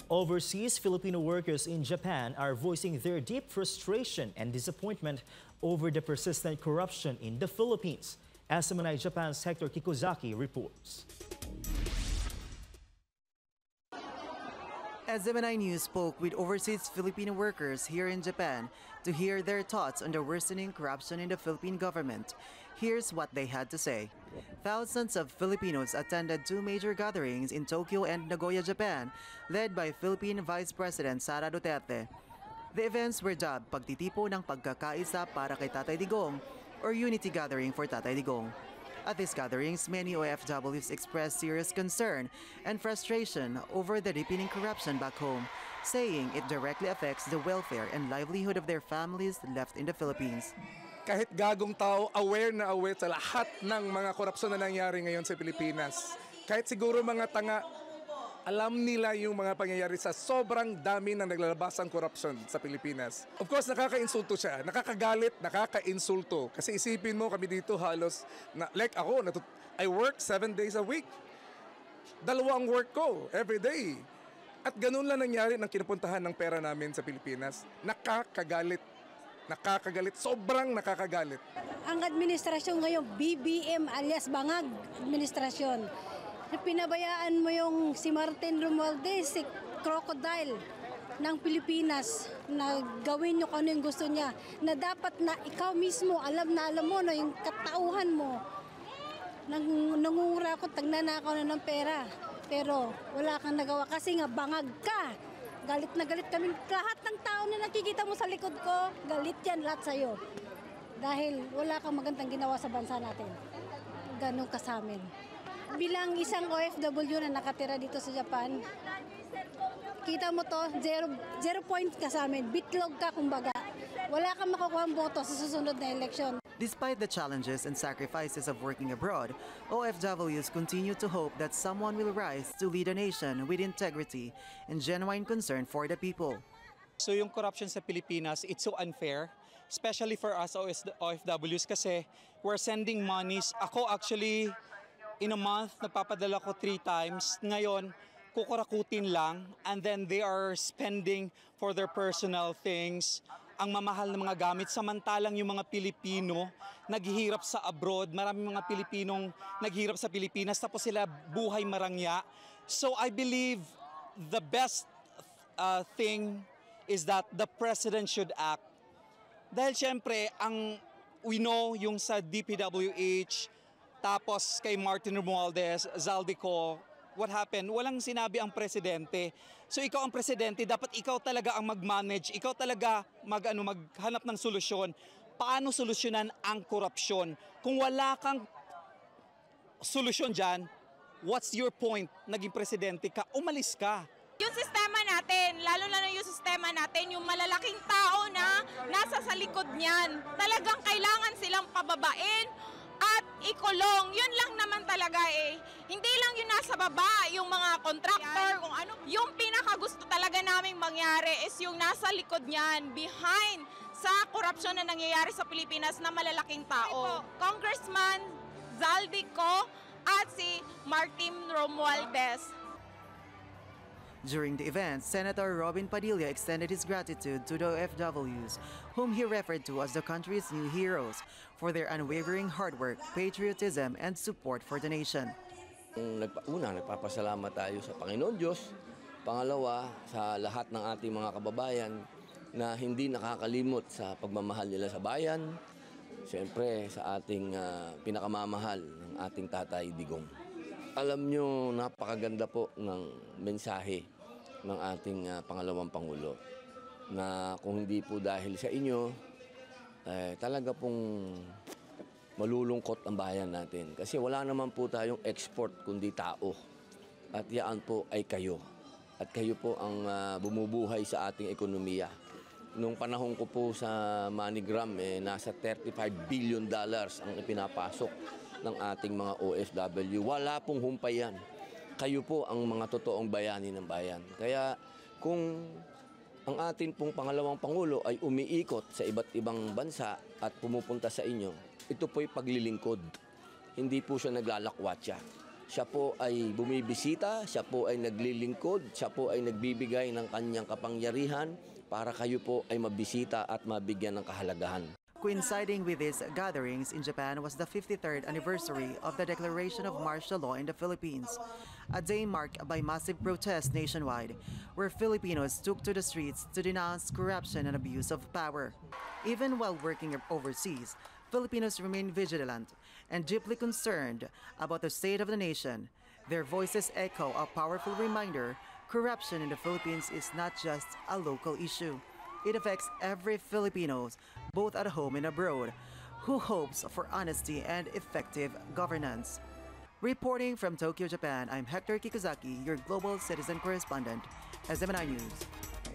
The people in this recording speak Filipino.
Overseas Filipino workers in Japan are voicing their deep frustration and disappointment over the persistent corruption in the Philippines. SMNI Japan's Hector Kikozaki reports. SMNI News spoke with overseas Filipino workers here in Japan to hear their thoughts on the worsening corruption in the Philippine government. Here's what they had to say. Thousands of Filipinos attended two major gatherings in Tokyo and Nagoya, Japan, led by Philippine Vice President Sara Duterte. The events were dubbed Pagtitipo ng Pagkakaisa para kay Tatay Digong or Unity Gathering for Tatay Digong. At these gatherings, many OFWs expressed serious concern and frustration over the deepening corruption back home, saying it directly affects the welfare and livelihood of their families left in the Philippines. Kahit gagong tao, aware na aware sa lahat ng mga korupsyon na nangyari ngayon sa Pilipinas. Kahit siguro mga tanga, alam nila yung mga pangyayari sa sobrang dami ng naglalabas ang korupsyon sa Pilipinas. Of course, nakaka-insulto siya. Nakakagalit, nakaka-insulto. Kasi isipin mo kami dito halos, like ako, I work 7 days a week. Dalawa ang work ko, every day. At ganun lang nangyari ng kinupuntahan ng pera namin sa Pilipinas. Nakakagalit. Nakakagalit, sobrang nakakagalit. Ang administrasyon ngayon, BBM alias Bangag administrasyon. Pinabayaan mo yung si Martin Romualdez, si Crocodile ng Pilipinas na gawin nyo kung ano yung gusto niya. Na dapat na ikaw mismo, alam mo na yung katauhan mo. Nangungura ko, tagnanakaw na ng pera. Pero wala kang nagawa kasi nga bangag ka. Galit na galit kami. Lahat ng tao na nakikita mo sa likod ko, galit yan lahat sa'yo. Dahil wala kang magandang ginawa sa bansa natin. Ganun ka sa amin. Bilang isang OFW na nakatira dito sa Japan, kita mo to, zero point ka sa amin. Bitlog ka kumbaga. Wala kang makukuha ang boto sa susunod na eleksyon. Despite the challenges and sacrifices of working abroad, OFWs continue to hope that someone will rise to lead a nation with integrity and genuine concern for the people. So yung corruption sa Pilipinas, it's so unfair, especially for us OFWs kasi we're sending monies. Ako actually, in a month, nagpapadala ko 3 times. Ngayon, kukurakutin lang and then they are spending for their personal things. Ang mamahal ng mga gamit, samantalang yung mga Pilipino naghihirap sa abroad, maraming mga Pilipinong naghihirap sa Pilipinas, tapos sila buhay marangya. So I believe the best thing is that the President should act. Dahil syempre, we know yung sa DPWH, tapos kay Martin Romualdez, Zaldico, what happened? Walang sinabi ang presidente. So ikaw ang presidente, dapat ikaw talaga ang mag-manage, ikaw talaga maghanap ng solusyon. Paano solusyonan ang korupsyon? Kung wala kang solusyon dyan, what's your point? Naging presidente ka, umalis ka. Yung sistema natin, lalo-lalo yung sistema natin, yung malalaking tao na nasa sa likod niyan, talagang kailangan silang pababain at ikulong. Yun lang naman talaga eh. Hindi lang yung nasa baba, yung mga contractor, kung ano. Yung pinakagusto talaga naming mangyari is yung nasa likod niyan, behind sa korupsyon na nangyayari sa Pilipinas na malalaking tao. Congressman Zaldico at si Martin Romualdez. During the event, Senator Robin Padilla extended his gratitude to the OFWs, whom he referred to as the country's new heroes, for their unwavering hard work, patriotism, and support for the nation. Una, nagpapasalamat tayo sa Panginoon Diyos. Pangalawa, sa lahat ng ating mga kababayan na hindi nakakalimot sa pagmamahal nila sa bayan. Siyempre, sa ating pinakamamahal ng ating Tatay Digong. Alam nyo, napakaganda po ng mensahe ng ating pangalawang Pangulo na kung hindi po dahil sa inyo, talaga pong malulungkot ang bayan natin. Kasi wala naman po tayong export kundi tao. At yan po ay kayo. At kayo po ang bumubuhay sa ating ekonomiya. Nung panahon ko po sa MoneyGram, nasa $35 billion ang ipinapasok ng ating mga OFW. Wala pong humpay yan. Kayo po ang mga totoong bayani ng bayan. Kaya kung ang atin pong pangalawang Pangulo ay umiikot sa iba't ibang bansa at pumupunta sa inyo, ito po'y paglilingkod. Hindi po siya naglalakwatsa. Siya po ay bumibisita, siya po ay naglilingkod, siya po ay nagbibigay ng kanyang kapangyarihan para kayo po ay mabisita at mabigyan ng kahalagahan. Coinciding with these gatherings in Japan was the 53rd anniversary of the declaration of martial law in the Philippines, a day marked by massive protests nationwide, where Filipinos took to the streets to denounce corruption and abuse of power. Even while working overseas, Filipinos remain vigilant and deeply concerned about the state of the nation. Their voices echo a powerful reminder: corruption in the Philippines is not just a local issue. It affects every Filipino, both at home and abroad, who hopes for honesty and effective governance. Reporting from Tokyo, Japan, I'm Hector Kikuzaki, your global citizen correspondent, SMNI News.